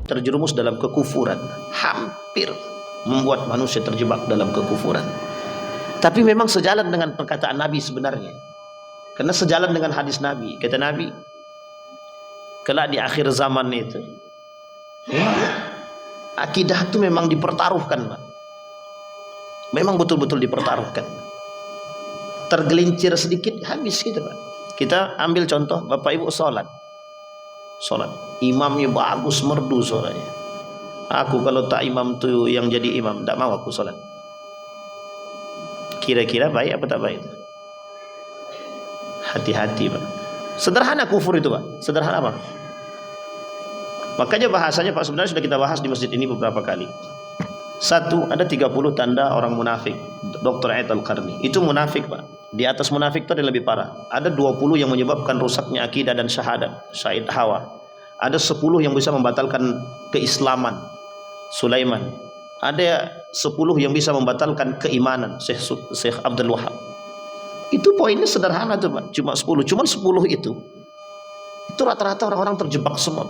terjerumus dalam kekufuran, hampir membuat manusia terjebak dalam kekufuran. Tapi memang sejalan dengan perkataan Nabi sebenarnya, karena sejalan dengan hadis Nabi. Kata Nabi, kelak di akhir zaman itu, ya, akidah itu memang dipertaruhkan, Pak. Memang betul-betul dipertaruhkan. Tergelincir sedikit habis gitu, Pak. Kita ambil contoh Bapak Ibu sholat, imamnya bagus, merdu suaranya. Aku kalau tak imam tuh yang jadi imam, tak mau aku sholat. Kira-kira baik apa tak baik itu? Hati-hati, Pak. Sederhana kufur itu, Pak. Sederhana, Pak. Makanya bahasanya, Pak, sebenarnya sudah kita bahas di masjid ini beberapa kali. Satu, ada 30 tanda orang munafik. Dr. Ait Al-Qarni. Itu munafik, Pak. Di atas munafik itu ada lebih parah. Ada 20 yang menyebabkan rusaknya akidah dan syahadat. Syahid Hawa. Ada 10 yang bisa membatalkan keislaman. Sulaiman. Ada 10 yang bisa membatalkan keimanan. Syekh Abdul Wahab. Itu poinnya sederhana tuh, Pak. Cuma 10. Cuma 10 itu rata-rata orang-orang terjebak semua.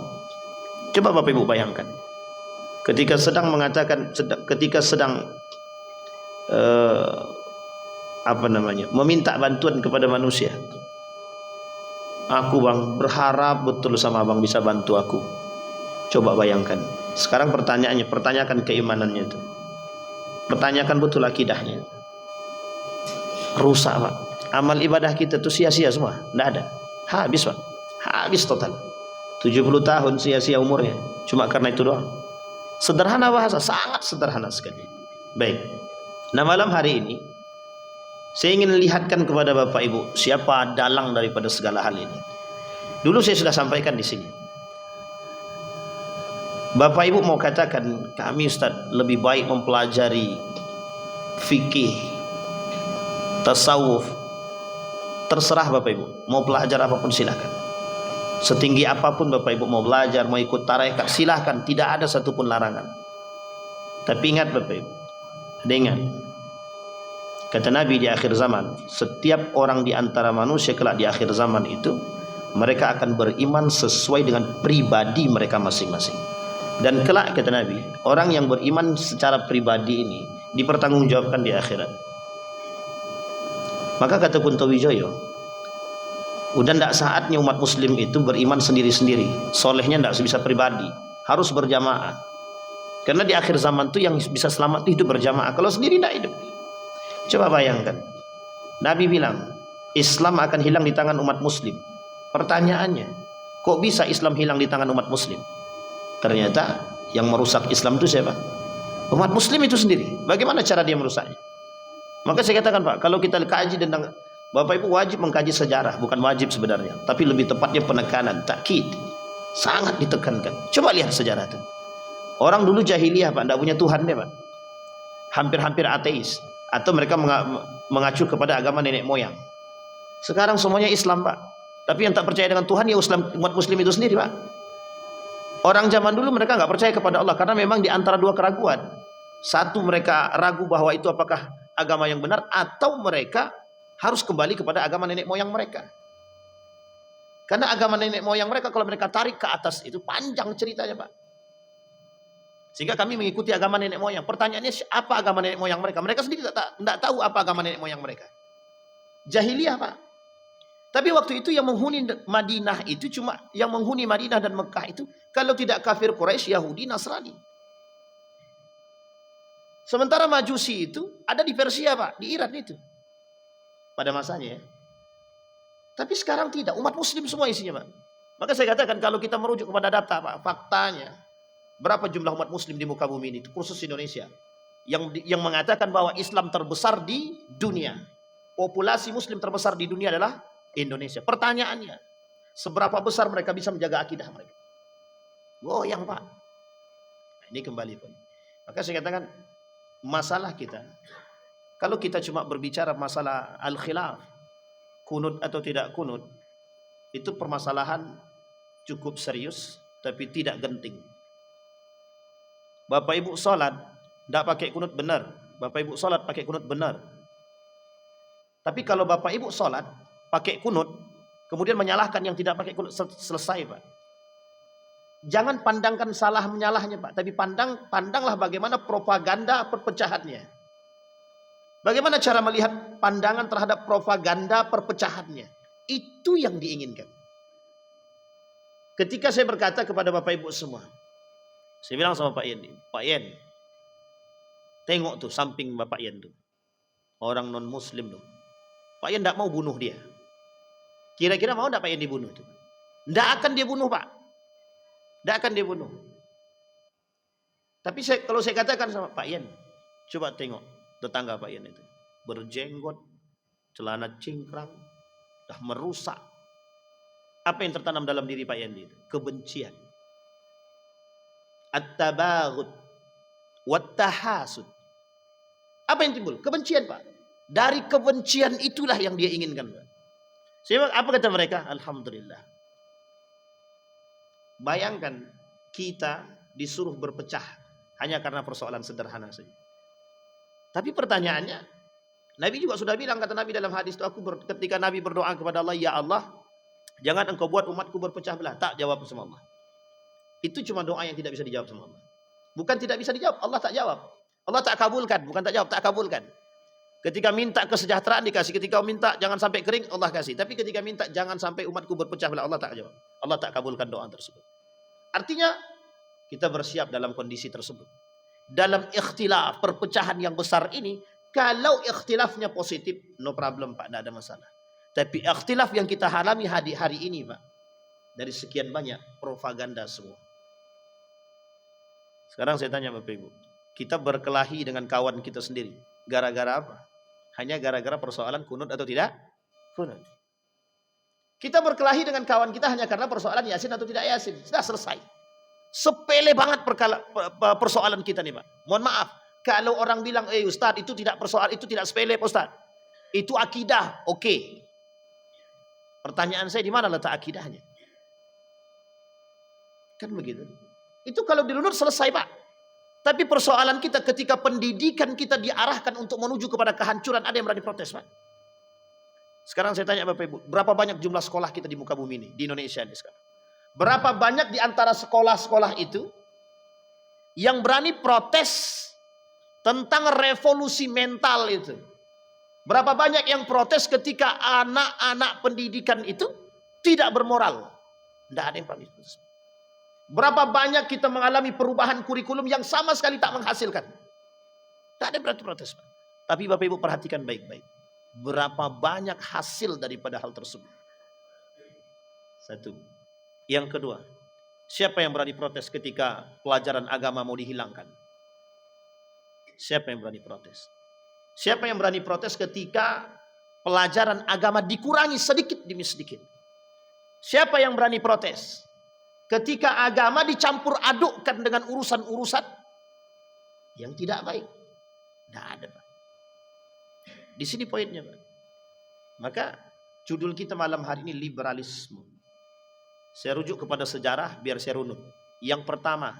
Coba Bapak Ibu bayangkan. Ketika sedang mengatakan, meminta bantuan kepada manusia. Aku, Bang, berharap betul sama Abang bisa bantu aku. Coba bayangkan. Sekarang pertanyaannya, pertanyakan keimanannya itu. Pertanyakan betul akidahnya. Rusak, Pak. Amal ibadah kita itu sia-sia semua. Tidak ada. Habis, Pak. Habis total. 70 tahun sia-sia umurnya. Cuma karena itu doang. Sederhana bahasa, sangat sederhana sekali. Baik. Nah, malam hari ini saya ingin lihatkan kepada Bapak Ibu siapa dalang daripada segala hal ini. Dulu saya sudah sampaikan di sini. Bapak Ibu mau katakan, kami Ustaz lebih baik mempelajari fikih, tasawuf. Terserah Bapak Ibu, mau belajar apapun silakan. Setinggi apapun Bapak Ibu mau belajar, mau ikut tarekat, silahkan, tidak ada satupun larangan. Tapi ingat Bapak Ibu, dengar, kata Nabi di akhir zaman, setiap orang di antara manusia kelak di akhir zaman itu, mereka akan beriman sesuai dengan pribadi mereka masing-masing. Dan kelak, kata Nabi, orang yang beriman secara pribadi ini dipertanggungjawabkan di akhirat. Maka kata Kuntowijoyo, udah tidak saatnya umat muslim itu beriman sendiri-sendiri. Solehnya tidak bisa pribadi, harus berjamaah. Karena di akhir zaman itu yang bisa selamat itu hidup berjamaah. Kalau sendiri tidak hidup. Coba bayangkan, Nabi bilang Islam akan hilang di tangan umat muslim. Pertanyaannya, kok bisa Islam hilang di tangan umat muslim? Ternyata yang merusak Islam itu siapa? Umat muslim itu sendiri. Bagaimana cara dia merusaknya? Maka saya katakan, Pak, kalau kita kaji tentang, Bapak Ibu wajib mengkaji sejarah, bukan wajib sebenarnya, tapi lebih tepatnya penekanan, takkid, sangat ditekankan. Coba lihat sejarah itu. Orang dulu jahiliyah, Pak, tidak punya Tuhan deh, Pak. Hampir-hampir ateis, atau mereka mengacu kepada agama nenek moyang. Sekarang semuanya Islam, Pak. Tapi yang tak percaya dengan Tuhan ya umat muslim itu sendiri, Pak. Orang zaman dulu mereka nggak percaya kepada Allah karena memang di antara dua keraguan. Satu, mereka ragu bahwa itu apakah agama yang benar, atau mereka harus kembali kepada agama nenek moyang mereka. Karena agama nenek moyang mereka kalau mereka tarik ke atas itu panjang ceritanya, Pak. Sehingga kami mengikuti agama nenek moyang. Pertanyaannya, apa agama nenek moyang mereka? Mereka sendiri tidak tahu apa agama nenek moyang mereka. Jahiliyah, Pak. Tapi waktu itu yang menghuni Madinah itu cuma yang menghuni Madinah dan Mekah itu kalau tidak kafir Quraisy, Yahudi, Nasrani. Sementara Majusi itu ada di Persia, Pak, di Iran itu. Pada masanya ya. Tapi sekarang tidak, umat muslim semua isinya, Pak. Maka saya katakan kalau kita merujuk kepada data, Pak, faktanya berapa jumlah umat muslim di muka bumi ini, khusus Indonesia, yang mengatakan bahwa Islam terbesar di dunia. Populasi muslim terbesar di dunia adalah Indonesia. Pertanyaannya, seberapa besar mereka bisa menjaga akidah mereka? Goyang, Pak. Nah, ini kembali, Pak. Maka saya katakan masalah kita, kalau kita cuma berbicara masalah al-khilaf, kunut atau tidak kunut, itu permasalahan cukup serius, tapi tidak genting. Bapak Ibu sholat, tidak pakai kunut benar. Bapak Ibu sholat pakai kunut benar. Tapi kalau Bapak Ibu sholat pakai kunut, kemudian menyalahkan yang tidak pakai kunut, selesai, Pak. Jangan pandangkan salah menyalahnya Pak, tapi pandanglah bagaimana propaganda perpecahannya. Bagaimana cara melihat pandangan terhadap propaganda perpecahannya. Itu yang diinginkan. Ketika saya berkata kepada Bapak Ibu semua, saya bilang sama Pak Yen, Pak Yen, tengok tuh samping Bapak Yen tuh, orang non muslim tuh. Pak Yen tidak mau bunuh dia. Kira-kira mau tidak Pak Yen dibunuh tuh? Tidak akan dia bunuh Pak. Tidak akan dia bunuh. Tapi kalau saya katakan sama Pak Yen, coba tengok tetangga Pak Yen itu. Berjenggot, celana cingkrang, dah merusak. Apa yang tertanam dalam diri Pak Yen itu? Kebencian. At-tabaghut, wat-tahasud. Apa yang timbul? Kebencian Pak. Dari kebencian itulah yang dia inginkan Pak. Apa kata mereka? Alhamdulillah. Bayangkan kita disuruh berpecah hanya karena persoalan sederhana saja. Tapi pertanyaannya, Nabi juga sudah bilang, kata Nabi dalam hadis itu, ketika Nabi berdoa kepada Allah, ya Allah, jangan engkau buat umatku berpecah belah. Tak jawab sama Allah. Itu cuma doa yang tidak bisa dijawab sama Allah. Bukan tidak bisa dijawab, Allah tak jawab. Allah tak kabulkan, bukan tak jawab, tak kabulkan. Ketika minta kesejahteraan dikasih, ketika minta jangan sampai kering, Allah kasih. Tapi ketika minta jangan sampai umatku berpecah belah, Allah tak jawab. Allah tak kabulkan doa tersebut. Artinya kita bersiap dalam kondisi tersebut. Dalam ikhtilaf, perpecahan yang besar ini, kalau ikhtilafnya positif, no problem Pak, tidak ada masalah. Tapi ikhtilaf yang kita alami hari ini Pak, dari sekian banyak propaganda semua. Sekarang saya tanya Bapak Ibu, kita berkelahi dengan kawan kita sendiri, gara-gara apa? Hanya gara-gara persoalan kunut atau tidak? Kunut. Kita berkelahi dengan kawan kita hanya karena persoalan yasin atau tidak yasin. Sudah selesai. Sepele banget persoalan kita nih Pak. Mohon maaf. Kalau orang bilang, Ustaz itu tidak persoalan, itu tidak sepele Ustaz. Itu akidah. Oke. Pertanyaan saya, di mana letak akidahnya? Kan begitu. Itu kalau dirunut selesai Pak. Tapi persoalan kita ketika pendidikan kita diarahkan untuk menuju kepada kehancuran, ada yang berani protes Pak. Sekarang saya tanya Bapak Ibu, berapa banyak jumlah sekolah kita di muka bumi ini, di Indonesia ini sekarang? Berapa banyak di antara sekolah-sekolah itu yang berani protes tentang revolusi mental itu? Berapa banyak yang protes ketika anak-anak pendidikan itu tidak bermoral? Tidak ada yang berani protes. Berapa banyak kita mengalami perubahan kurikulum yang sama sekali tak menghasilkan? Tidak ada yang berani protes. Tapi Bapak Ibu perhatikan baik-baik. Berapa banyak hasil daripada hal tersebut? Satu. Yang kedua, siapa yang berani protes ketika pelajaran agama mau dihilangkan? Siapa yang berani protes? Siapa yang berani protes ketika pelajaran agama dikurangi sedikit demi sedikit? Siapa yang berani protes ketika agama dicampur adukkan dengan urusan-urusan yang tidak baik? Tidak ada Pak. Di sini poinnya Pak. Maka judul kita malam hari ini liberalisme. Saya rujuk kepada sejarah biar saya runut. Yang pertama,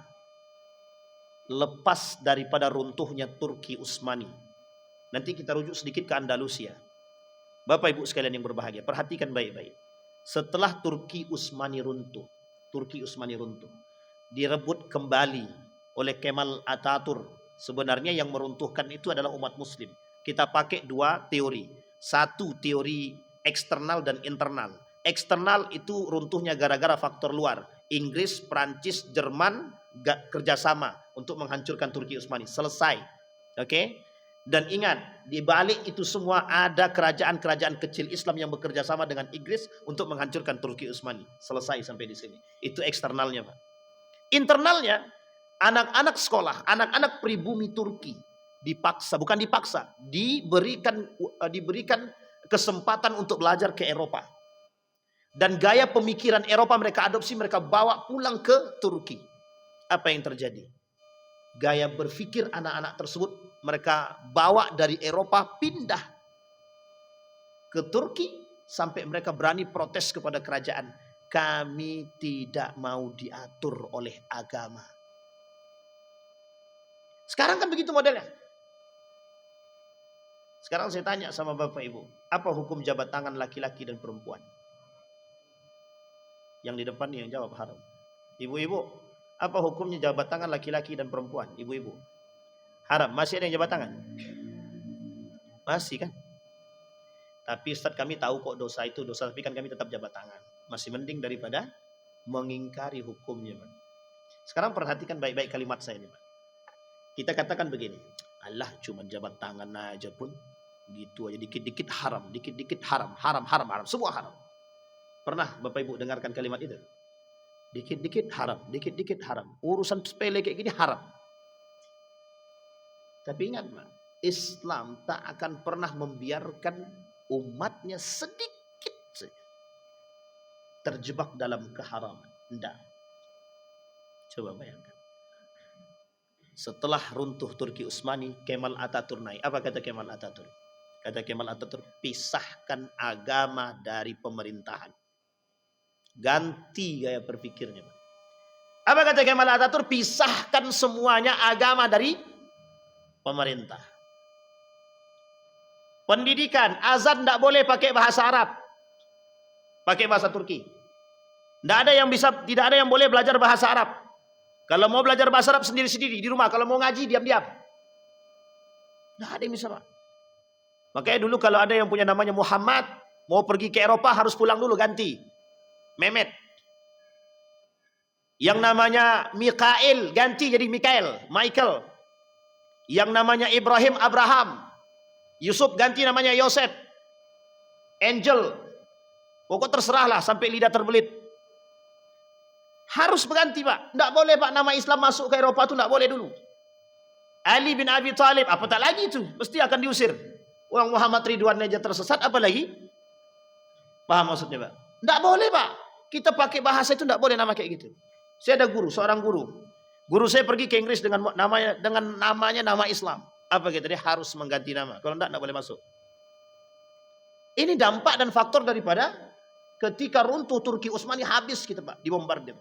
lepas daripada runtuhnya Turki Utsmani. Nanti kita rujuk sedikit ke Andalusia. Bapak Ibu sekalian yang berbahagia, perhatikan baik-baik. Setelah Turki Utsmani runtuh, direbut kembali oleh Kemal Atatürk. Sebenarnya yang meruntuhkan itu adalah umat muslim. Kita pakai dua teori. Satu teori eksternal dan internal. Eksternal itu runtuhnya gara-gara faktor luar. Inggris, Prancis, Jerman kerjasama untuk menghancurkan Turki Utsmani. Selesai. Oke? Dan ingat, di balik itu semua ada kerajaan-kerajaan kecil Islam yang bekerja sama dengan Inggris untuk menghancurkan Turki Utsmani. Selesai sampai di sini. Itu eksternalnya, Pak. Internalnya, anak-anak sekolah, anak-anak pribumi Turki dipaksa, bukan dipaksa, diberikan kesempatan untuk belajar ke Eropa. Dan gaya pemikiran Eropa mereka adopsi, mereka bawa pulang ke Turki. Apa yang terjadi? Gaya berpikir anak-anak tersebut mereka bawa dari Eropa pindah ke Turki sampai mereka berani protes kepada kerajaan. Kami tidak mau diatur oleh agama. Sekarang kan begitu modelnya. Sekarang saya tanya sama Bapak Ibu, apa hukum jabat tangan laki-laki dan perempuan? Yang di depan yang jawab haram. Ibu-ibu, apa hukumnya jabat tangan laki-laki dan perempuan? Ibu-ibu, haram. Masih ada yang jabat tangan? Masih kan? Tapi Ustaz, kami tahu kok dosa itu dosa, tapi kan kami tetap jabat tangan. Masih mending daripada mengingkari hukumnya, Pak. Sekarang perhatikan baik-baik kalimat saya ini, Pak. Kita katakan begini, Allah cuma jabat tangan aja pun gitu aja, dikit-dikit haram, dikit-dikit haram, haram, semua haram. Pernah Bapak Ibu dengarkan kalimat itu? Dikit-dikit haram, dikit-dikit haram. Urusan sepele kayak gini haram. Tapi ingat, Pak, Islam tak akan pernah membiarkan umatnya sedikit saja terjebak dalam keharaman. Tidak. Coba bayangkan. Setelah runtuh Turki Utsmani, Kemal Atatürk naik. Apa kata Kemal Atatürk? Kata Kemal Atatürk, pisahkan agama dari pemerintahan. Ganti gaya berpikirnya. Apa kata Kemal Atatürk? Pisahkan semuanya agama dari pemerintah. Pendidikan, azan tidak boleh pakai bahasa Arab, pakai bahasa Turki. Tidak ada yang boleh belajar bahasa Arab. Kalau mau belajar bahasa Arab sendiri-sendiri di rumah. Kalau mau ngaji diam-diam. Tidak ada yang bisa, Pak. Makanya dulu kalau ada yang punya namanya Muhammad, mau pergi ke Eropa harus pulang dulu ganti Mehmet. Yang namanya Mikael ganti jadi Michael. Yang namanya Ibrahim Abraham. Yusuf ganti namanya Yosef. Angel. Pokok terserahlah sampai lidah terbelit. Harus berganti, Pak. Tidak boleh, Pak, nama Islam masuk ke Eropa itu tidak boleh dulu. Ali bin Abi Thalib, apa tak lagi itu? Mesti akan diusir. Orang Muhammad Ridwan aja tersesat, apa lagi? Paham maksudnya, Pak? Tidak boleh, Pak. Kita pakai bahasa itu tidak boleh nama kayak gitu. Saya ada seorang guru. Guru saya pergi ke Inggris dengan namanya nama Islam. Apa gitu? Dia harus mengganti nama. Kalau tidak boleh masuk. Ini dampak dan faktor daripada ketika runtuh Turki Utsmani, habis kita, Pak, dibombardir.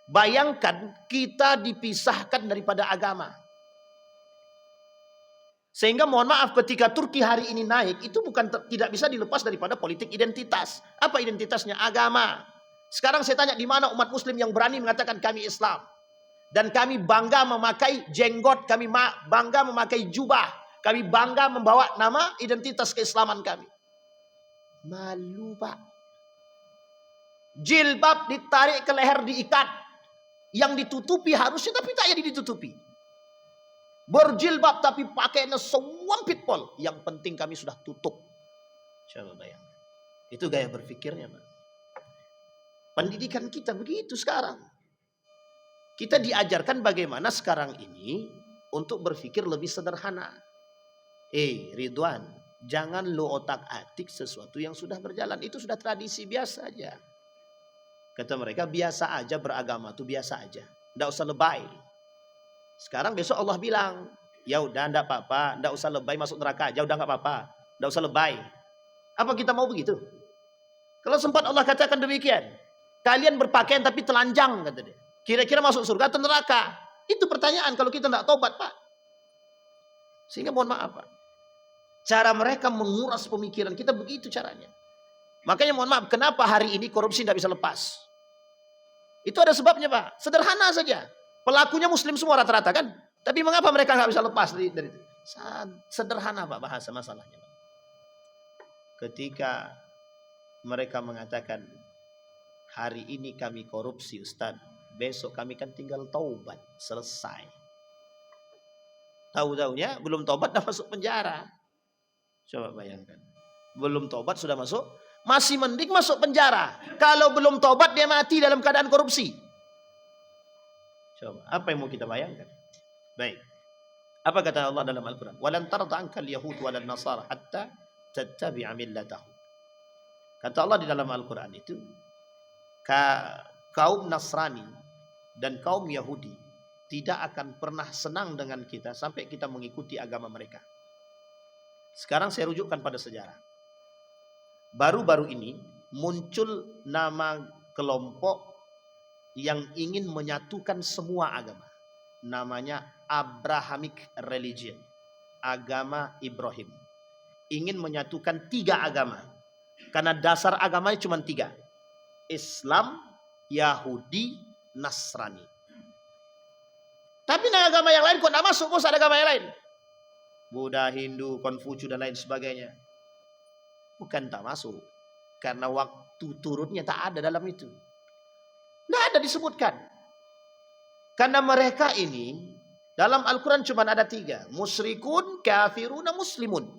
Bayangkan kita dipisahkan daripada agama. Sehingga mohon maaf, ketika Turki hari ini naik, itu bukan tidak bisa dilepas daripada politik identitas. Apa identitasnya? Agama. Sekarang saya tanya, di mana umat muslim yang berani mengatakan kami Islam? Dan kami bangga memakai jenggot, kami bangga memakai jubah, kami bangga membawa nama identitas keislaman kami. Malu, Pak. Jilbab ditarik ke leher, diikat. Yang ditutupi harusnya, tapi tak jadi ditutupi. Berjilbab tapi pakainya sewampit pol. Yang penting kami sudah tutup. Coba bayangkan. Itu gaya berpikirnya, Pak. Pendidikan kita begitu sekarang. Kita diajarkan bagaimana sekarang ini untuk berpikir lebih sederhana. Ridwan, jangan lo otak-atik sesuatu yang sudah berjalan. Itu sudah tradisi biasa aja. Kata mereka, biasa aja beragama, itu biasa aja. Tidak usah lebay. Sekarang besok Allah bilang, ya udah tidak apa-apa, tidak usah lebay masuk neraka aja, udah nggak apa-apa, tidak usah lebay. Apa kita mau begitu? Kalau sempat Allah katakan demikian, kalian berpakaian tapi telanjang, kata dia. Kira-kira masuk surga atau neraka? Itu pertanyaan kalau kita tidak tobat, Pak. Sehingga mohon maaf, Pak. Cara mereka menguras pemikiran kita begitu caranya. Makanya mohon maaf, kenapa hari ini korupsi tidak bisa lepas? Itu ada sebabnya, Pak. Sederhana saja. Pelakunya muslim semua rata-rata kan? Tapi mengapa mereka nggak bisa lepas dari itu? Sederhana, Pak, bahasa masalahnya, Pak. Ketika mereka mengatakan, hari ini kami korupsi, Ustaz. Besok kami kan tinggal taubat, selesai. Tahu-tahunya belum taubat dah masuk penjara. Coba bayangkan. Belum taubat sudah masuk, masih mending masuk penjara. Kalau belum taubat dia mati dalam keadaan korupsi. Coba, apa yang mau kita bayangkan? Baik. Apa kata Allah dalam Al-Quran? Walan tarda ankal yahud walan nasara hatta tattabi'a millatahum. Kata Allah di dalam Al-Quran itu, kaum Nasrani dan kaum Yahudi tidak akan pernah senang dengan kita sampai kita mengikuti agama mereka. Sekarang saya rujukkan pada sejarah. Baru-baru ini muncul nama kelompok yang ingin menyatukan semua agama. Namanya Abrahamic Religion. Agama Ibrahim. Ingin menyatukan 3 agama. Karena dasar agamanya cuma 3. Islam, Yahudi, Nasrani. Tapi agama yang lain kok tidak masuk, bos, ada agama yang lain. Buddha, Hindu, Konfusius dan lain sebagainya. Bukan tak masuk. Karena waktu turunnya tak ada dalam itu. Tidak ada disebutkan. Karena mereka ini dalam Al-Quran cuma ada 3. Musyrikun, kafirun, muslimun.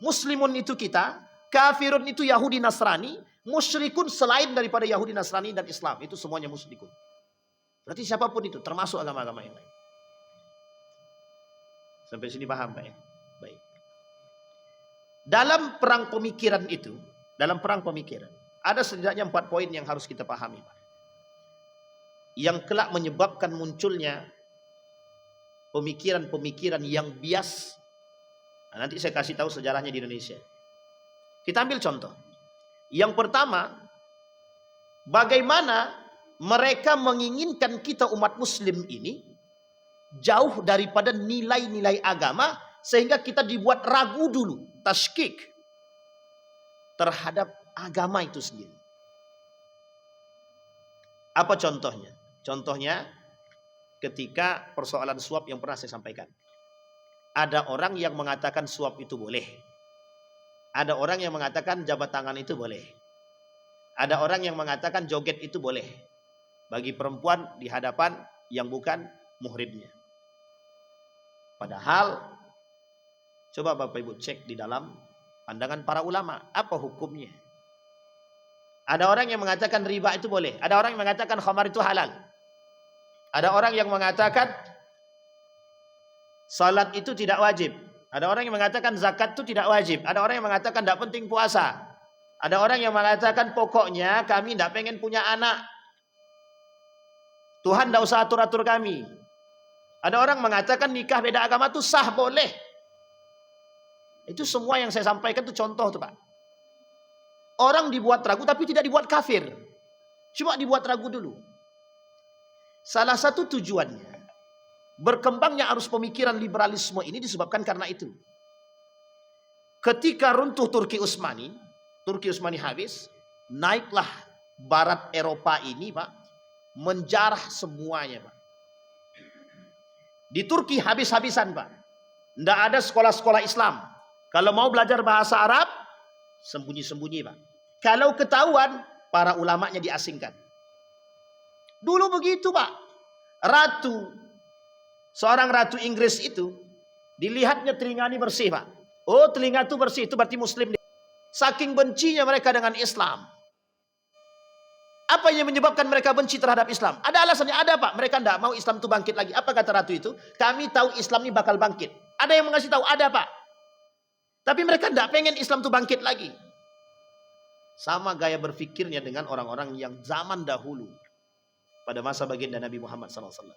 Muslimun itu kita. Kafirun itu Yahudi Nasrani. Musyrikun selain daripada Yahudi Nasrani dan Islam. Itu semuanya musyrikun. Berarti siapapun itu termasuk agama-agama yang lain. Sampai sini paham Pak ya? Baik. Dalam perang pemikiran itu, ada setidaknya 4 poin yang harus kita pahami Pak. Yang kelak menyebabkan munculnya pemikiran-pemikiran yang bias. Nah, nanti saya kasih tahu sejarahnya di Indonesia. Kita ambil contoh. Yang pertama, bagaimana mereka menginginkan kita umat muslim ini jauh daripada nilai-nilai agama, sehingga kita dibuat ragu dulu, tashkik terhadap agama itu sendiri. Apa contohnya? Contohnya ketika persoalan suap yang pernah saya sampaikan. Ada orang yang mengatakan suap itu boleh. Ada orang yang mengatakan jabat tangan itu boleh. Ada orang yang mengatakan joget itu boleh bagi perempuan di hadapan yang bukan muhrimnya. Padahal coba Bapak Ibu cek di dalam pandangan para ulama, apa hukumnya? Ada orang yang mengatakan riba itu boleh. Ada orang yang mengatakan khamar itu halal. Ada orang yang mengatakan salat itu tidak wajib. Ada orang yang mengatakan zakat itu tidak wajib. Ada orang yang mengatakan tidak penting puasa. Ada orang yang mengatakan pokoknya kami tidak pengen punya anak. Tuhan tidak usah atur-atur kami. Ada orang mengatakan nikah beda agama itu sah, boleh. Itu semua yang saya sampaikan itu contoh tuh Pak. Orang dibuat ragu tapi tidak dibuat kafir. Cuma dibuat ragu dulu. Salah satu tujuannya, berkembangnya arus pemikiran liberalisme ini disebabkan karena itu. Ketika runtuh Turki Utsmani habis, naiklah Barat Eropa ini Pak, menjarah semuanya Pak. Di Turki habis-habisan Pak. Tidak ada sekolah-sekolah Islam. Kalau mau belajar bahasa Arab, sembunyi-sembunyi Pak. Kalau ketahuan, para ulamanya diasingkan. Dulu begitu Pak. Seorang ratu Inggris itu, dilihatnya telinga ini bersih Pak. Oh, telinga itu bersih, itu berarti muslim. Saking bencinya mereka dengan Islam. Apa yang menyebabkan mereka benci terhadap Islam? Ada alasannya, ada Pak. Mereka tidak mau Islam itu bangkit lagi. Apa kata ratu itu? Kami tahu Islam ini bakal bangkit. Ada yang mengasih tahu? Ada Pak. Tapi mereka tidak pengen Islam itu bangkit lagi. Sama gaya berfikirnya dengan orang-orang yang zaman dahulu. Pada masa baginda Nabi Muhammad SAW.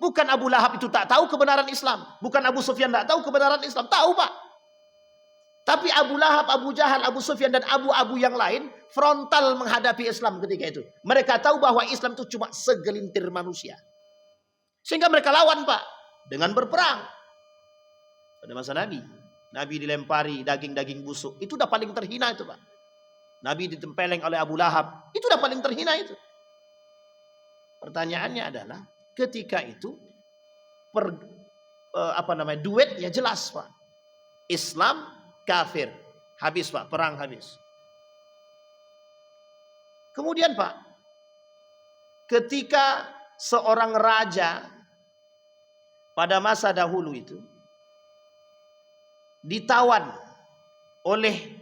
Bukan Abu Lahab itu tak tahu kebenaran Islam. Bukan Abu Sufyan tak tahu kebenaran Islam. Tahu Pak. Tapi Abu Lahab, Abu Jahal, Abu Sufyan dan abu-abu yang lain frontal menghadapi Islam ketika itu. Mereka tahu bahwa Islam itu cuma segelintir manusia. Sehingga mereka lawan Pak. Dengan berperang. Pada masa Nabi. Nabi dilempari daging-daging busuk. Itu udah paling terhina itu Pak. Nabi ditempeleng oleh Abu Lahab. Itu udah paling terhina itu. Pertanyaannya adalah ketika itu duetnya jelas Pak. Islam kafir. Habis Pak, perang habis. Kemudian Pak, ketika seorang raja pada masa dahulu itu ditawan oleh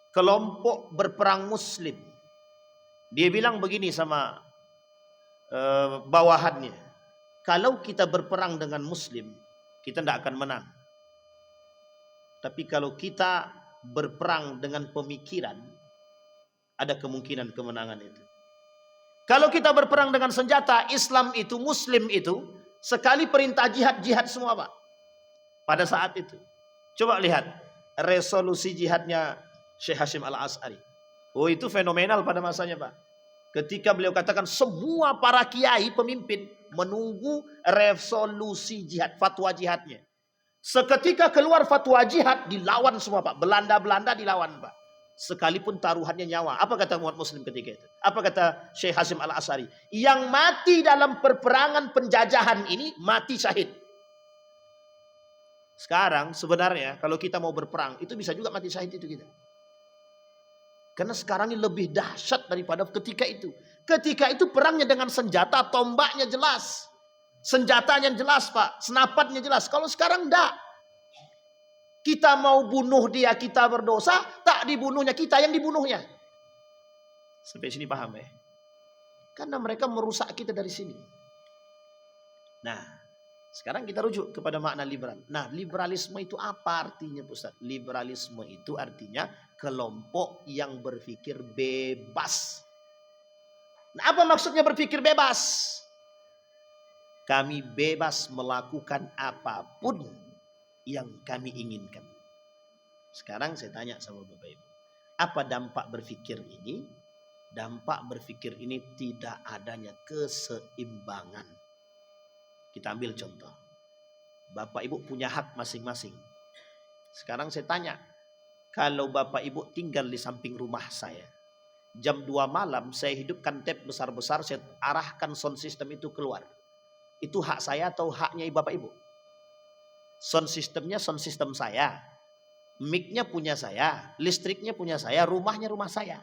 kelompok berperang muslim. Dia bilang begini sama bawahannya. Kalau kita berperang dengan muslim, kita tidak akan menang. Tapi kalau kita berperang dengan pemikiran, ada kemungkinan kemenangan itu. Kalau kita berperang dengan senjata, Islam itu, Muslim itu, sekali perintah jihad, jihad semua Pak. Pada saat itu. Coba lihat resolusi jihadnya Syekh Hashim Al-As'ari. Oh, itu fenomenal pada masanya Pak. Ketika beliau katakan semua para kiai pemimpin menunggu resolusi jihad, fatwa jihadnya. Seketika keluar fatwa jihad, dilawan semua Pak. Belanda dilawan Pak. sekalipun taruhannya nyawa. Apa kata umat muslim ketika itu? Apa kata Syekh Hasim Al-Asy'ari? Yang mati dalam peperangan penjajahan ini mati syahid. Sekarang sebenarnya kalau kita mau berperang itu bisa juga mati syahid itu kita. Karena sekarang ini lebih dahsyat daripada ketika itu. Ketika itu perangnya dengan senjata, tombaknya jelas. Senjatanya jelas, Pak. Senapannya jelas. Kalau sekarang enggak. Kita mau bunuh dia, kita berdosa, tak dibunuhnya, kita yang dibunuhnya. Sampai sini paham ya? Karena mereka merusak kita dari sini. Nah, sekarang kita rujuk kepada makna liberal. Nah, liberalisme itu apa artinya, Ustaz? Liberalisme itu artinya kelompok yang berpikir bebas. Nah, apa maksudnya berpikir bebas? Kami bebas melakukan apapun yang kami inginkan. Sekarang saya tanya sama Bapak Ibu, apa dampak berpikir ini? Dampak berpikir ini tidak adanya keseimbangan. Kita ambil contoh. Bapak Ibu punya hak masing-masing. Sekarang saya tanya, kalau Bapak Ibu tinggal di samping rumah saya, jam 2 malam saya hidupkan tape besar-besar, saya arahkan sound system itu keluar. Itu hak saya atau haknya Bapak Ibu? Sound systemnya sound system saya, mic-nya punya saya, listriknya punya saya, rumahnya rumah saya.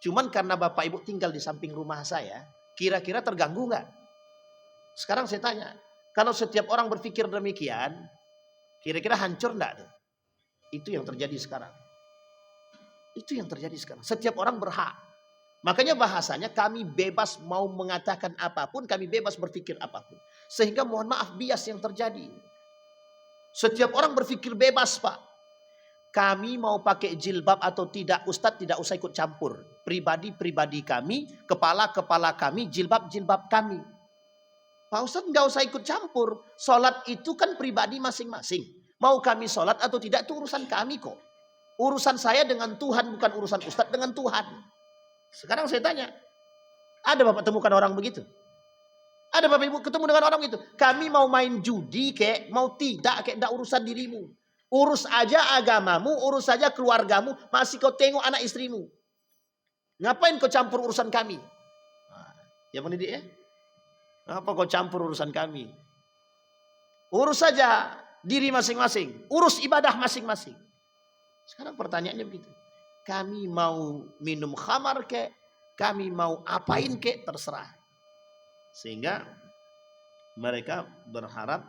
Cuman karena Bapak Ibu tinggal di samping rumah saya, kira-kira terganggu nggak? Sekarang saya tanya, kalau setiap orang berpikir demikian, kira-kira hancur nggak tuh? Itu yang terjadi sekarang. Itu yang terjadi sekarang. Setiap orang berhak. Makanya bahasanya kami bebas mau mengatakan apapun, kami bebas berpikir apapun. Sehingga mohon maaf bias yang terjadi. Setiap orang berpikir bebas, Pak. Kami mau pakai jilbab atau tidak, Ustadz tidak usah ikut campur. Pribadi-pribadi kami, kepala-kepala kami, jilbab-jilbab kami. Pak Ustadz nggak usah ikut campur. Sholat itu kan pribadi masing-masing. Mau kami sholat atau tidak itu urusan kami kok. Urusan saya dengan Tuhan, bukan urusan Ustadz dengan Tuhan. Sekarang saya tanya, ada Bapak temukan orang begitu? Ada Bapak Ibu ketemu dengan orang itu? Kami mau main judi kek, mau tidak kek, enggak urusan dirimu. Urus aja agamamu, urus saja keluargamu, masih kau tengok anak istrimu. Ngapain kau campur urusan kami? Nah, ya mendidik ya? Apa kau campur urusan kami? Urus saja diri masing-masing, urus ibadah masing-masing. Sekarang pertanyaannya begitu. Kami mau minum khamar kek, kami mau apain kek, terserah. Sehingga mereka berharap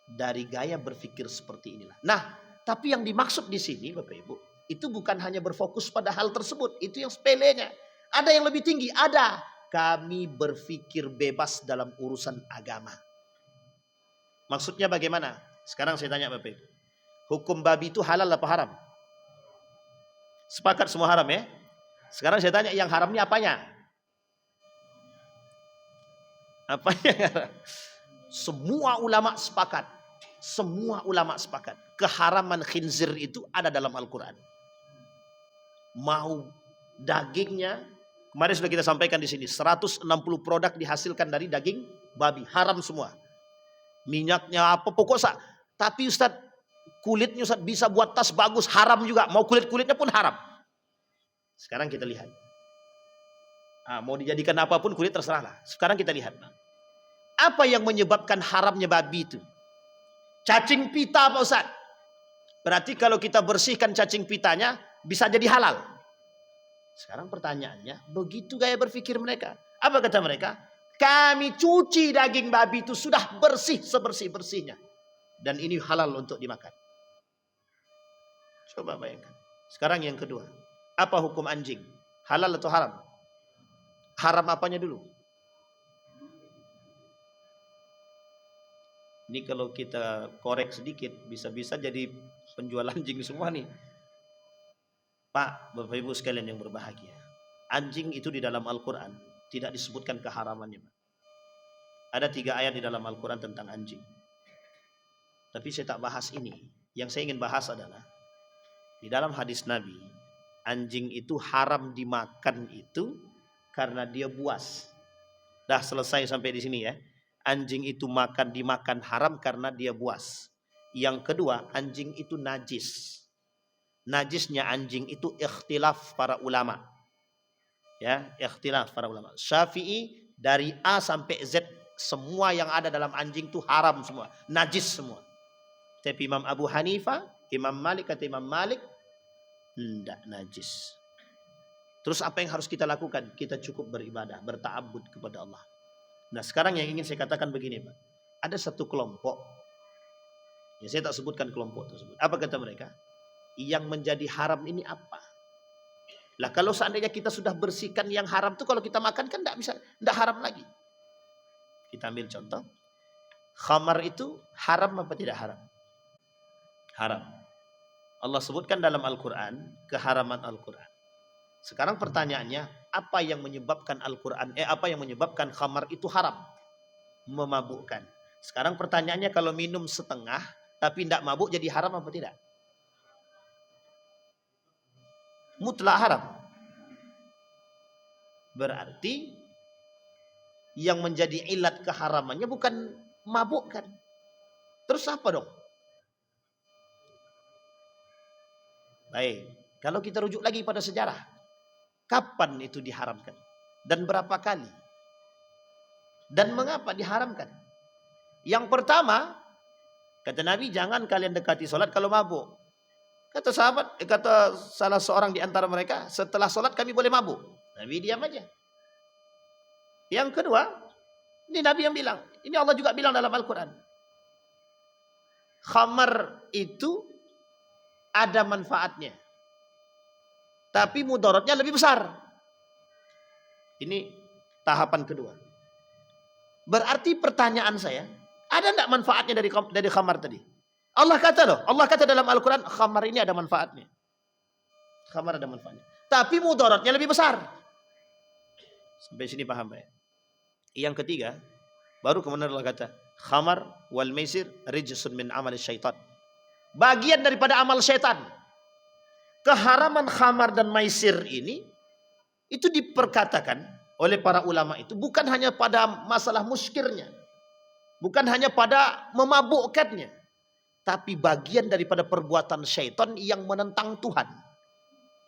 dari gaya berpikir seperti inilah. Nah, tapi yang dimaksud di sini Bapak Ibu, itu bukan hanya berfokus pada hal tersebut, itu yang sepelenya. Ada yang lebih tinggi, ada. Kami berpikir bebas dalam urusan agama. Maksudnya bagaimana? Sekarang saya tanya Bapak Ibu. Hukum babi itu halal apa haram? Sepakat semua haram ya? Sekarang saya tanya yang haramnya apanya? Apanya? Semua ulama sepakat. Semua ulama sepakat. Keharaman khinzir itu ada dalam Al-Quran. Mau dagingnya, kemarin sudah kita sampaikan di sini, 160 produk dihasilkan dari daging babi. Haram semua. Minyaknya apa, pokoknya. Tapi Ustaz, kulitnya Ustaz bisa buat tas bagus, haram juga. Mau kulit-kulitnya pun haram. Sekarang kita lihat. Mau dijadikan apapun kulit terserah lah. Sekarang kita lihat. Apa yang menyebabkan haramnya babi itu? Cacing pita Pak Ustaz. Berarti kalau kita bersihkan cacing pitanya bisa jadi halal. Sekarang pertanyaannya, begitu gaya berpikir mereka. Apa kata mereka? Kami cuci daging babi itu sudah bersih sebersih-bersihnya. Dan ini halal untuk dimakan. Coba bayangkan. Sekarang yang kedua. Apa hukum anjing? Halal atau haram? Haram apanya dulu? Ini kalau kita korek sedikit, bisa-bisa jadi penjual anjing semua nih. Pak, Bapak Ibu sekalian yang berbahagia. Anjing itu di dalam Al-Quran tidak disebutkan keharamannya. Ada 3 ayat di dalam Al-Quran tentang anjing. Tapi saya tak bahas ini. Yang saya ingin bahas adalah di dalam hadis Nabi, anjing itu haram dimakan itu karena dia buas. Dah selesai sampai di sini ya. Anjing itu dimakan haram karena dia buas. Yang kedua, anjing itu najis. najisnya anjing itu ikhtilaf para ulama. Ya, ikhtilaf para ulama. Syafi'i dari A sampai Z semua yang ada dalam anjing itu haram semua, najis semua. Tapi Imam Abu Hanifah, Imam Malik, kata Imam Malik, tidak najis. Terus apa yang harus kita lakukan? Kita cukup beribadah, berta'abbud kepada Allah. Nah sekarang yang ingin saya katakan begini Pak. Ada satu kelompok, ya saya tak sebutkan kelompok tersebut. Apa kata mereka? Yang menjadi haram ini apa? Lah kalau seandainya kita sudah bersihkan yang haram itu, kalau kita makan kan tidak haram lagi. Kita ambil contoh. Khamar itu haram apa tidak haram? Haram. Allah sebutkan dalam Al-Quran keharaman Al-Quran. Sekarang pertanyaannya, apa yang menyebabkan apa yang menyebabkan khamar itu haram? Memabukkan. Sekarang pertanyaannya, kalau minum setengah tapi tidak mabuk jadi haram apa tidak? Mutlak haram. Berarti yang menjadi ilat keharamannya bukan mabukkan. Terus apa dong? Baik, kalau kita rujuk lagi pada sejarah, kapan itu diharamkan? Dan berapa kali? Dan mengapa diharamkan? Yang pertama, kata Nabi, jangan kalian dekati sholat kalau mabuk. Kata sahabat, kata salah seorang di antara mereka, setelah sholat kami boleh mabuk. Nabi diam aja. Yang kedua, ini Nabi yang bilang, ini Allah juga bilang dalam Al-Quran. Khamar itu ada manfaatnya, tapi mudaratnya lebih besar. Ini tahapan kedua. Berarti pertanyaan saya, ada enggak manfaatnya dari khamar tadi? Allah kata loh, Allah kata dalam Al-Quran, khamar ini ada manfaatnya. Khamar ada manfaatnya. Tapi mudaratnya lebih besar. Sampai sini paham ya? Yang ketiga, baru kemudian Allah kata, khamar wal maisir rijsun min amal syaitan. Bagian daripada amal syaitan. Keharaman khamar dan maisir ini, itu diperkatakan oleh para ulama itu bukan hanya pada masalah muskirnya. Bukan hanya pada memabukkannya. Tapi bagian daripada perbuatan syaitan yang menentang Tuhan.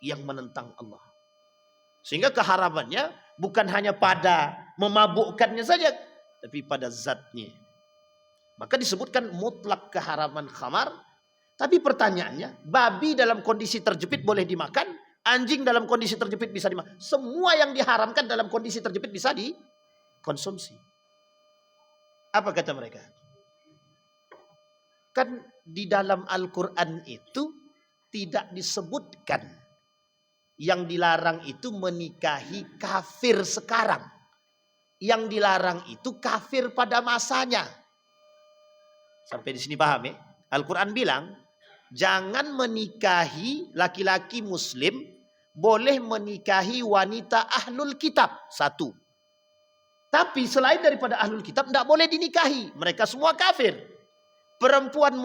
Yang menentang Allah. Sehingga keharamannya bukan hanya pada memabukkannya saja. Tapi pada zatnya. Maka disebutkan mutlak keharaman khamar. Tapi pertanyaannya, babi dalam kondisi terjepit boleh dimakan. Anjing dalam kondisi terjepit bisa dimakan. Semua yang diharamkan dalam kondisi terjepit bisa dikonsumsi. Apa kata mereka? Kan di dalam Al-Quran itu tidak disebutkan yang dilarang itu menikahi kafir sekarang. Yang dilarang itu kafir pada masanya. Sampai di sini paham ya? Al-Quran bilang, jangan menikahi laki-laki muslim, boleh menikahi wanita ahlul kitab. Satu. Tapi selain daripada ahlul kitab, tidak boleh dinikahi. Mereka semua kafir. Perempuan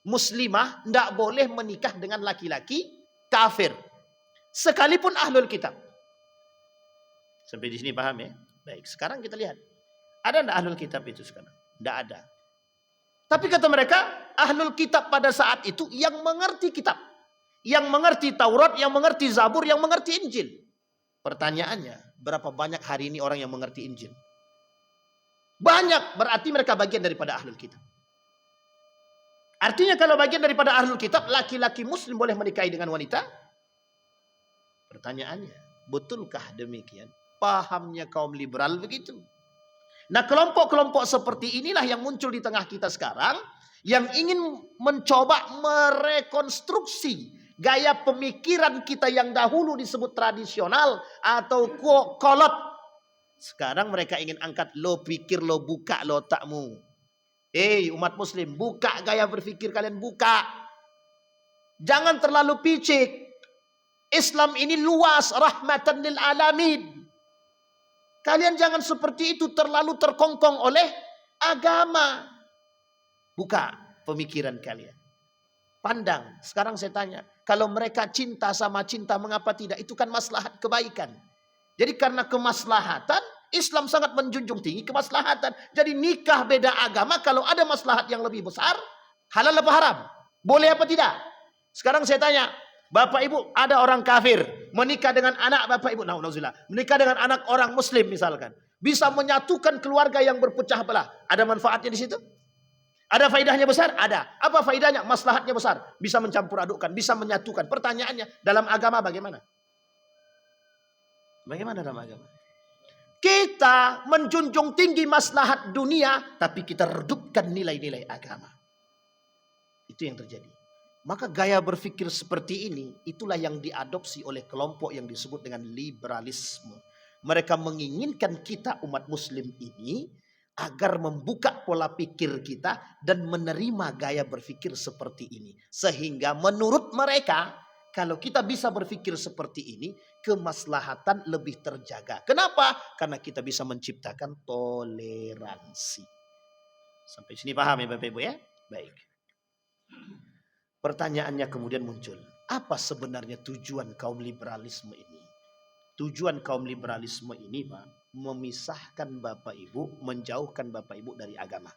muslimah tidak boleh menikah dengan laki-laki kafir. Sekalipun ahlul kitab. Sampai di sini paham ya? Baik, sekarang kita lihat. Ada tidak ahlul kitab itu sekarang? Tidak ada. Tapi kata mereka, ahlul kitab pada saat itu yang mengerti kitab. Yang mengerti Taurat, yang mengerti Zabur, yang mengerti Injil. Pertanyaannya, berapa banyak hari ini orang yang mengerti Injil? Banyak, berarti mereka bagian daripada ahlul kitab. Artinya kalau bagian daripada ahlul kitab, laki-laki muslim boleh menikahi dengan wanita? Pertanyaannya, betulkah demikian? Pahamnya kaum liberal begitu. Nah kelompok-kelompok seperti inilah yang muncul di tengah kita sekarang, yang ingin mencoba merekonstruksi gaya pemikiran kita yang dahulu disebut tradisional atau kolot. Sekarang mereka ingin angkat, lo pikir, lo buka lo otakmu. Umat muslim, buka gaya berpikir kalian, buka. Jangan terlalu picik. Islam ini luas, rahmatan lil alamin. Kalian jangan seperti itu, terlalu terkongkong oleh agama. Buka pemikiran kalian. Pandang. Sekarang saya tanya, kalau mereka cinta sama cinta, mengapa tidak? Itu kan maslahat kebaikan. Jadi karena kemaslahatan, Islam sangat menjunjung tinggi kemaslahatan. Jadi nikah beda agama, kalau ada maslahat yang lebih besar, halal apa haram? Boleh apa tidak? Sekarang saya tanya, Bapak Ibu, ada orang kafir menikah dengan anak Bapak Ibu, nauzubillah, menikah dengan anak orang muslim misalkan, bisa menyatukan keluarga yang berpecah belah. Ada manfaatnya di situ? Ada faidahnya besar? Ada. Apa faidahnya? Maslahatnya besar. Bisa mencampur adukkan, bisa menyatukan. Pertanyaannya, dalam agama bagaimana? Bagaimana dalam agama? Kita menjunjung tinggi maslahat dunia, tapi kita redupkan nilai-nilai agama. Itu yang terjadi. Maka gaya berpikir seperti ini, itulah yang diadopsi oleh kelompok yang disebut dengan liberalisme. Mereka menginginkan kita umat muslim ini agar membuka pola pikir kita dan menerima gaya berpikir seperti ini. Sehingga menurut mereka, kalau kita bisa berpikir seperti ini, kemaslahatan lebih terjaga. Kenapa? Karena kita bisa menciptakan toleransi. Sampai sini paham ya Bapak Ibu ya? Baik. Pertanyaannya kemudian muncul. Apa sebenarnya tujuan kaum liberalisme ini? Tujuan kaum liberalisme ini, Pak, memisahkan Bapak Ibu, menjauhkan Bapak Ibu dari agama.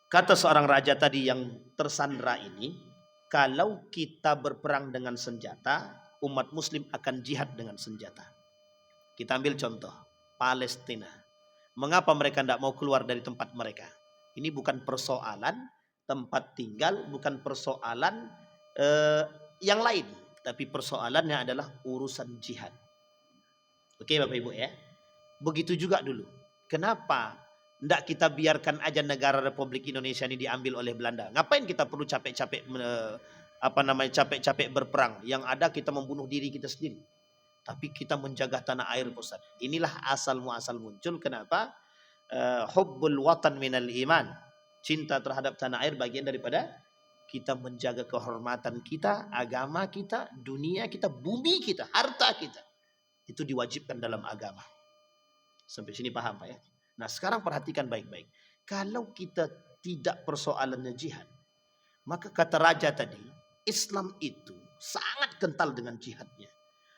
Kata seorang raja tadi yang tersandra ini, kalau kita berperang dengan senjata, umat muslim akan jihad dengan senjata. Kita ambil contoh, Palestina. Mengapa mereka tidak mau keluar dari tempat mereka? Ini bukan persoalan tempat tinggal, bukan persoalan yang lain. Tapi persoalannya adalah urusan jihad. Oke Bapak Ibu ya. Begitu juga dulu. Kenapa tidak kita biarkan aja negara Republik Indonesia ini diambil oleh Belanda? Ngapain kita perlu capek-capek capek-capek berperang? Yang ada kita membunuh diri kita sendiri. Tapi kita menjaga tanah air, Ustaz. Inilah asal muasal muncul. Kenapa? Hubbul watan minal iman. Cinta terhadap tanah air bagian daripada kita menjaga kehormatan kita, agama kita, dunia kita, bumi kita, harta kita. Itu diwajibkan dalam agama. Sampai sini paham Pak ya? Nah sekarang perhatikan baik-baik. Kalau kita tidak persoalannya jihad, maka kata raja tadi, Islam itu sangat kental dengan jihadnya.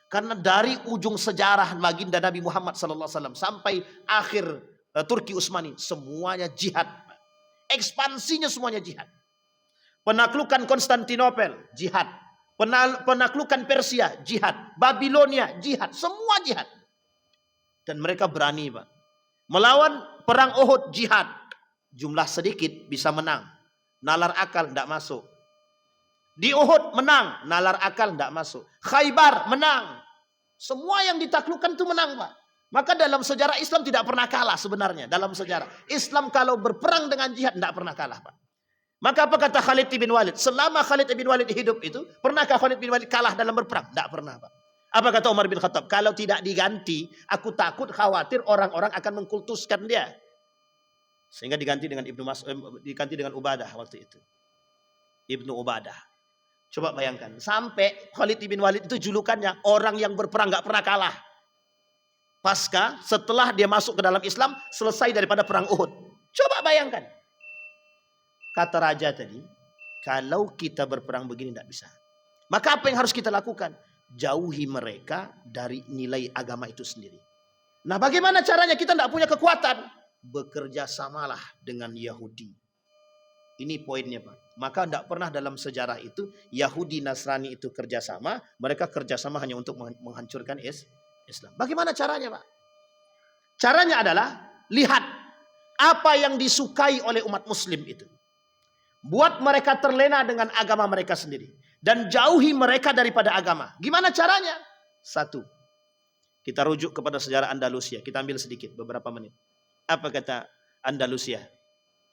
Karena dari ujung sejarah baginda Nabi Muhammad SAW sampai akhir Turki Utsmani, semuanya jihad. Ekspansinya semuanya jihad. Penaklukan Konstantinopel, jihad. Penaklukan Persia, jihad. Babilonia, jihad. Semua jihad. Dan mereka berani Pak. Melawan perang Uhud, jihad. Jumlah sedikit bisa menang. Nalar akal tidak masuk. Di Uhud menang, nalar akal tidak masuk. Khaybar menang. Semua yang ditaklukkan itu menang Pak. Maka dalam sejarah Islam tidak pernah kalah sebenarnya. Dalam sejarah Islam kalau berperang dengan jihad tidak pernah kalah Pak. Maka apa kata Khalid bin Walid? Selama Khalid bin Walid hidup itu, pernahkah Khalid bin Walid kalah dalam berperang? Tidak pernah Pak. Apa kata Umar bin Khattab? Kalau tidak diganti, aku takut khawatir orang-orang akan mengkultuskan dia. Sehingga diganti dengan diganti dengan Ubadah waktu itu. Ibnu Ubadah. Coba bayangkan, sampai Khalid bin Walid itu julukannya orang yang berperang nggak pernah kalah. Pasca setelah dia masuk ke dalam Islam, selesai daripada perang Uhud. Coba bayangkan. Kata raja tadi, kalau kita berperang begini tidak bisa. Maka apa yang harus kita lakukan? Jauhi mereka dari nilai agama itu sendiri. Nah bagaimana caranya? Kita tidak punya kekuatan. Bekerja samalah dengan Yahudi. Ini poinnya Pak. Maka tidak pernah dalam sejarah itu Yahudi Nasrani itu kerjasama. Mereka kerjasama hanya untuk menghancurkan Islam. Bagaimana caranya Pak? Caranya adalah lihat apa yang disukai oleh umat muslim itu. Buat mereka terlena dengan agama mereka sendiri. Dan jauhi mereka daripada agama. Gimana caranya? Satu. Kita rujuk kepada sejarah Andalusia. Kita ambil sedikit beberapa menit. Apa kata Andalusia?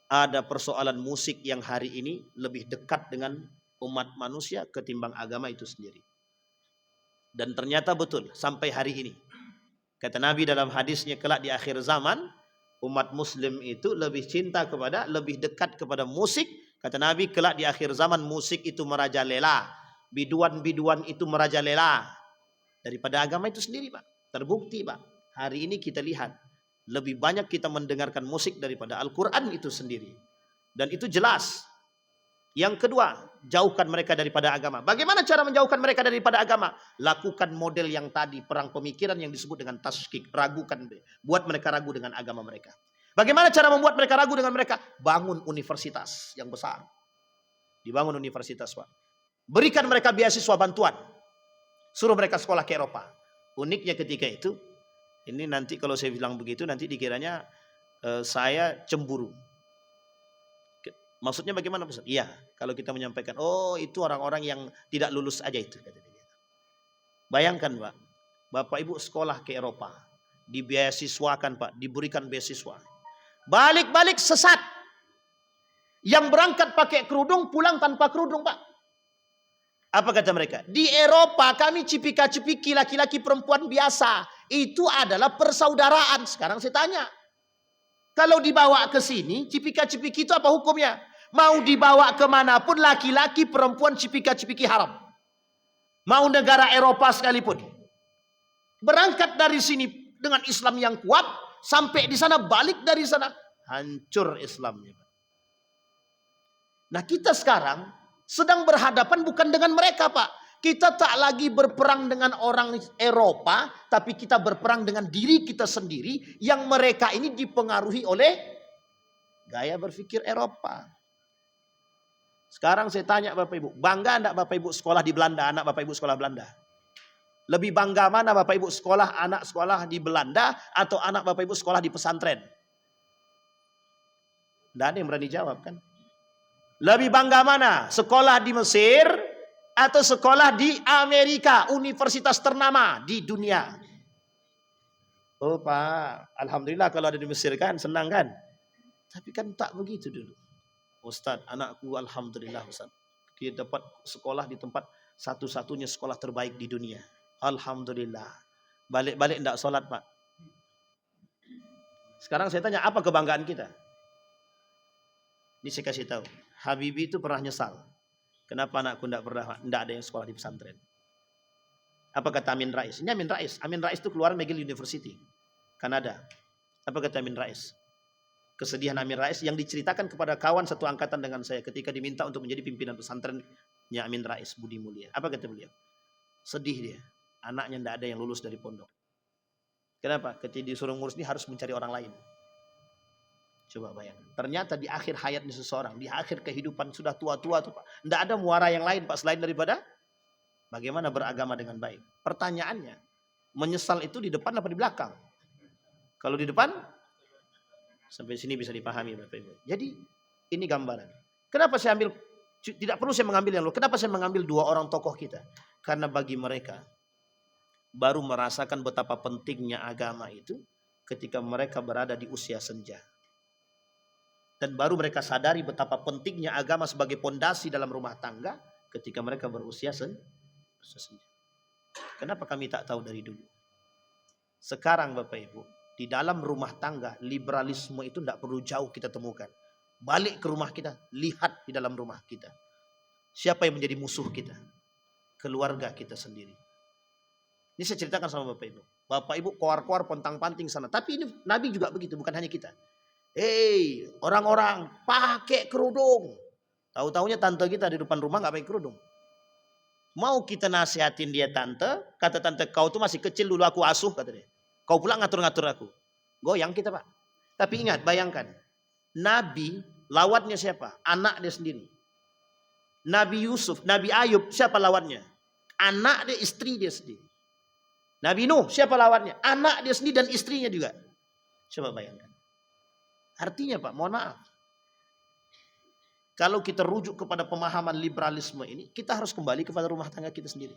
Ada persoalan musik yang hari ini lebih dekat dengan umat manusia ketimbang agama itu sendiri. Dan ternyata betul sampai hari ini. Kata Nabi dalam hadisnya kelak di akhir zaman, umat muslim itu lebih cinta kepada, lebih dekat kepada musik. Kata Nabi kelak di akhir zaman musik itu merajalela. Biduan-biduan itu merajalela. Daripada agama itu sendiri Pak. Terbukti Pak. Hari ini kita lihat. Lebih banyak kita mendengarkan musik daripada Al-Quran itu sendiri. Dan itu jelas. Yang kedua, jauhkan mereka daripada agama. Bagaimana cara menjauhkan mereka daripada agama? Lakukan model yang tadi, perang pemikiran yang disebut dengan tasykik. Ragukan, buat mereka ragu dengan agama mereka. Bagaimana cara membuat mereka ragu dengan mereka? Bangun universitas yang besar. Dibangun universitas Pak. Berikan mereka beasiswa bantuan. Suruh mereka sekolah ke Eropa. Uniknya ketika itu, ini nanti kalau saya bilang begitu, nanti dikiranya saya cemburu. Maksudnya bagaimana Ustaz? Iya, kalau kita menyampaikan, oh itu orang-orang yang tidak lulus aja itu. Bayangkan Pak, Bapak Ibu sekolah ke Eropa, dibeasiswakan Pak, diberikan beasiswa. Balik-balik sesat. Yang berangkat pakai kerudung, pulang tanpa kerudung Pak. Apa kata mereka? Di Eropa kami cipika-cipiki laki-laki perempuan biasa. Itu adalah persaudaraan. Sekarang saya tanya. Kalau dibawa ke sini, cipika-cipiki itu apa hukumnya? Mau dibawa kemanapun laki-laki perempuan cipika-cipiki haram. Mau negara Eropa sekalipun. Berangkat dari sini dengan Islam yang kuat. Sampai di sana, balik dari sana. Hancur Islamnya. Nah kita sekarang sedang berhadapan bukan dengan mereka Pak. Kita tak lagi berperang dengan orang Eropa. Tapi kita berperang dengan diri kita sendiri. Yang mereka ini dipengaruhi oleh gaya berpikir Eropa. Sekarang saya tanya Bapak Ibu. Bangga enggak Bapak Ibu sekolah di Belanda? Anak Bapak Ibu sekolah Belanda? Lebih bangga mana Bapak Ibu sekolah, anak sekolah di Belanda. Atau anak Bapak Ibu sekolah di pesantren? Tidak ada yang berani jawab kan? Lebih bangga mana? Sekolah di Mesir atau sekolah di Amerika, universitas ternama di dunia? Oh Pak, alhamdulillah kalau ada di Mesir kan senang kan? Tapi kan tak begitu dulu. Ustadz, anakku alhamdulillah Ustadz, dia dapat sekolah di tempat satu-satunya sekolah terbaik di dunia. Alhamdulillah. Balik-balik enggak sholat Pak. Sekarang saya tanya, apa kebanggaan kita? Ini saya kasih tahu. Habibie itu pernah nyesal. Kenapa anakku enggak ada yang sekolah di pesantren? Apa kata Amin Rais? Ini Amin Rais. Amin Rais itu keluar McGill University, Kanada. Apa kata Amin Rais? Kesedihan Amin Rais yang diceritakan kepada kawan satu angkatan dengan saya ketika diminta untuk menjadi pimpinan pesantrennya Amin Rais Budi Mulia. Apa kata beliau? Sedih dia. Anaknya tidak ada yang lulus dari pondok. Kenapa? Ketika disuruh ngurus ini harus mencari orang lain. Coba bayangkan. Ternyata di akhir hayatnya seseorang, di akhir kehidupan sudah tua-tua tuh Pak. Tidak ada muara yang lain Pak selain daripada bagaimana beragama dengan baik. Pertanyaannya, menyesal itu di depan apa di belakang? Kalau di depan, sampai sini bisa dipahami Bapak Ibu. Jadi ini gambaran. Kenapa saya ambil, tidak perlu saya mengambil yang lalu. Kenapa saya mengambil dua orang tokoh kita? Karena bagi mereka baru merasakan betapa pentingnya agama itu ketika mereka berada di usia senja. Dan baru mereka sadari betapa pentingnya agama sebagai pondasi dalam rumah tangga ketika mereka berusia senja. Kenapa kami tak tahu dari dulu? Sekarang Bapak Ibu, di dalam rumah tangga, liberalisme itu tidak perlu jauh kita temukan. Balik ke rumah kita, lihat di dalam rumah kita. Siapa yang menjadi musuh kita? Keluarga kita sendiri. Ini saya ceritakan sama Bapak Ibu. Bapak Ibu koar-koar pontang-panting sana. Tapi ini Nabi juga begitu, bukan hanya kita. Hei, orang-orang pakai kerudung. Tahu-taunya tante kita di depan rumah nggak pakai kerudung. Mau kita nasihatin dia tante, kata tante kau tuh masih kecil dulu aku asuh kata dia. Kau pula ngatur-ngatur aku. Goyang kita Pak. Tapi ingat, bayangkan. Nabi lawannya siapa? Anak dia sendiri. Nabi Yusuf, Nabi Ayub siapa lawannya? Anak dia, istri dia sendiri. Nabi Nuh siapa lawannya? Anak dia sendiri dan istrinya juga. Coba bayangkan. Artinya Pak, mohon maaf. Kalau kita rujuk kepada pemahaman liberalisme ini, kita harus kembali kepada rumah tangga kita sendiri.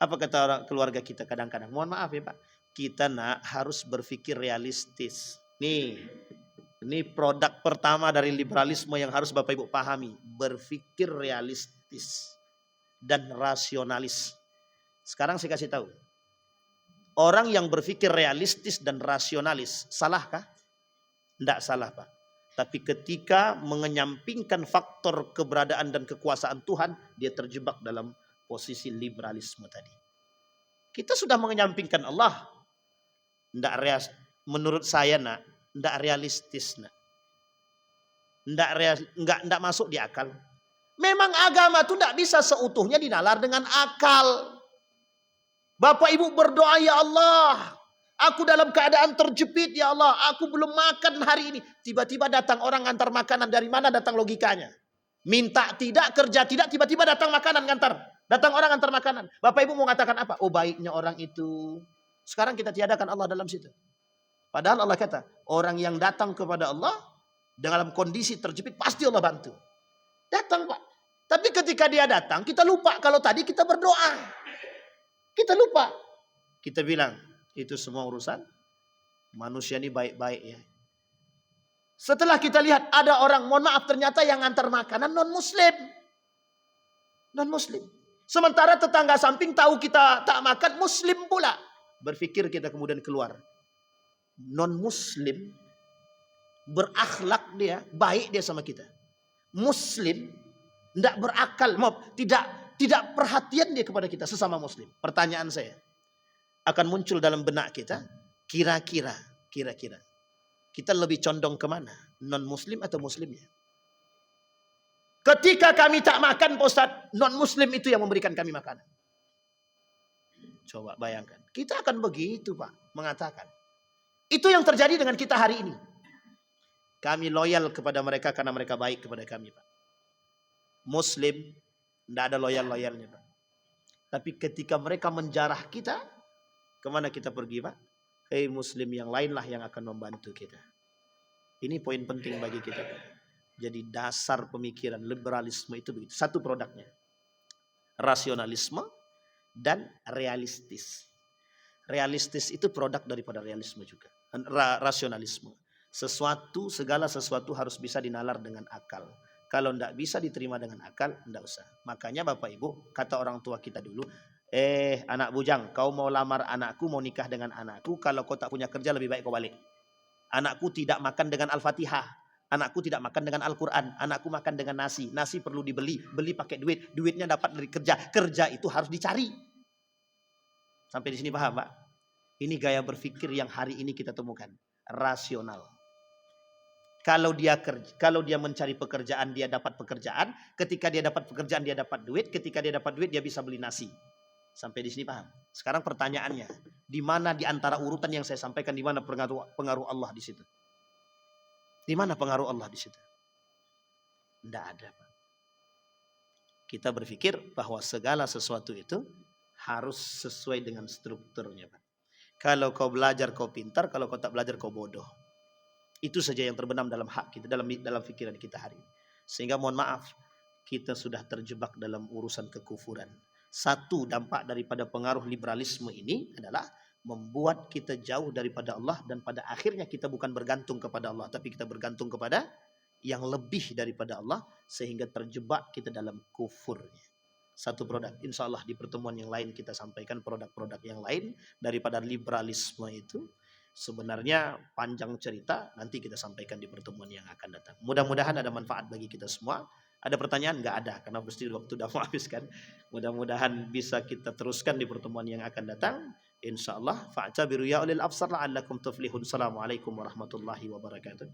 Apa kata orang keluarga kita kadang-kadang? Mohon maaf ya Pak. Kita harus berpikir realistis. Ini produk pertama dari liberalisme yang harus Bapak Ibu pahami. Berpikir realistis dan rasionalis. Sekarang saya kasih tahu. Orang yang berpikir realistis dan rasionalis, salahkah? Tidak salah Pak. Tapi ketika mengenyampingkan faktor keberadaan dan kekuasaan Tuhan, dia terjebak dalam posisi liberalisme tadi. Kita sudah mengenyampingkan Allah. Menurut saya tidak realistis. Tidak masuk di akal. Memang agama itu tidak bisa seutuhnya dinalar dengan akal. Bapak Ibu berdoa, ya Allah, aku dalam keadaan terjepit, ya Allah, aku belum makan hari ini. Tiba-tiba datang orang antar makanan, dari mana datang logikanya? Minta tidak, kerja tidak, tiba-tiba datang makanan ngantar. Datang orang ngantar makanan. Bapak Ibu mau mengatakan apa? Oh, baiknya orang itu. Sekarang kita tiadakan Allah dalam situ. Padahal Allah kata, orang yang datang kepada Allah dalam kondisi terjepit pasti Allah bantu. Datang, Pak. Tapi ketika dia datang, kita lupa kalau tadi kita berdoa. Kita lupa. Kita bilang, itu semua urusan manusia ini baik-baik ya. Setelah kita lihat ada orang, mohon maaf, ternyata yang antar makanan non-muslim. Non-muslim. Sementara tetangga samping tahu kita tak makan, muslim pula. Berpikir kita kemudian keluar. Non-muslim berakhlak dia, baik dia sama kita. Muslim tidak berakal, tidak perhatian dia kepada kita sesama muslim. Pertanyaan saya, akan muncul dalam benak kita, kira-kira kita lebih condong kemana? Non-muslim atau muslimnya? Ketika kami tak makan, Pak Ustaz, non-muslim itu yang memberikan kami makanan. Coba bayangkan. Kita akan begitu, Pak, mengatakan. Itu yang terjadi dengan kita hari ini. Kami loyal kepada mereka karena mereka baik kepada kami, Pak. Muslim, tidak ada loyal-loyalnya, Pak. Tapi ketika mereka menjarah kita, kemana kita pergi, Pak? Hei muslim yang lainlah yang akan membantu kita. Ini poin penting bagi kita. Jadi dasar pemikiran liberalisme itu begitu. Satu produknya. Rasionalisme dan realistis. Realistis itu produk daripada realisme juga. Rasionalisme. Segala sesuatu harus bisa dinalar dengan akal. Kalau tidak bisa diterima dengan akal, tidak usah. Makanya Bapak Ibu, kata orang tua kita dulu, anak bujang, kau mau lamar anakku, mau nikah dengan anakku, kalau kau tak punya kerja lebih baik kau balik. Anakku tidak makan dengan Al-Fatihah, anakku tidak makan dengan Al-Quran, anakku makan dengan nasi. Nasi perlu dibeli, beli pakai duit, duitnya dapat dari kerja, kerja itu harus dicari. Sampai di sini paham, Pak? Ini gaya berpikir yang hari ini kita temukan, rasional. Kalau dia mencari pekerjaan, dia dapat pekerjaan. Ketika dia dapat pekerjaan, dia dapat duit. Ketika dia dapat duit, dia bisa beli nasi. Sampai di sini paham? Sekarang pertanyaannya, di mana di antara urutan yang saya sampaikan, di mana pengaruh Allah di situ? Di mana pengaruh Allah di situ? Tidak ada, Pak. Kita berpikir bahwa segala sesuatu itu harus sesuai dengan strukturnya, Pak. Kalau kau belajar, kau pintar. Kalau kau tak belajar, kau bodoh. Itu saja yang terbenam dalam hak kita, dalam pikiran kita hari ini. Sehingga mohon maaf, kita sudah terjebak dalam urusan kekufuran. Satu dampak daripada pengaruh liberalisme ini adalah membuat kita jauh daripada Allah, dan pada akhirnya kita bukan bergantung kepada Allah, tapi kita bergantung kepada yang lebih daripada Allah, sehingga terjebak kita dalam kufurnya. Satu produk, insya Allah di pertemuan yang lain kita sampaikan produk-produk yang lain daripada liberalisme itu. Sebenarnya panjang cerita, nanti kita sampaikan di pertemuan yang akan datang. Mudah-mudahan ada manfaat bagi kita semua. Ada pertanyaan? Nggak ada, karena pasti waktu sudah mau habis kan. Mudah-mudahan bisa kita teruskan di pertemuan yang akan datang. Insya Allah. Fa'tabiru ya ulil absar la'allakum tuflihun. Assalamualaikum warahmatullahi wabarakatuh.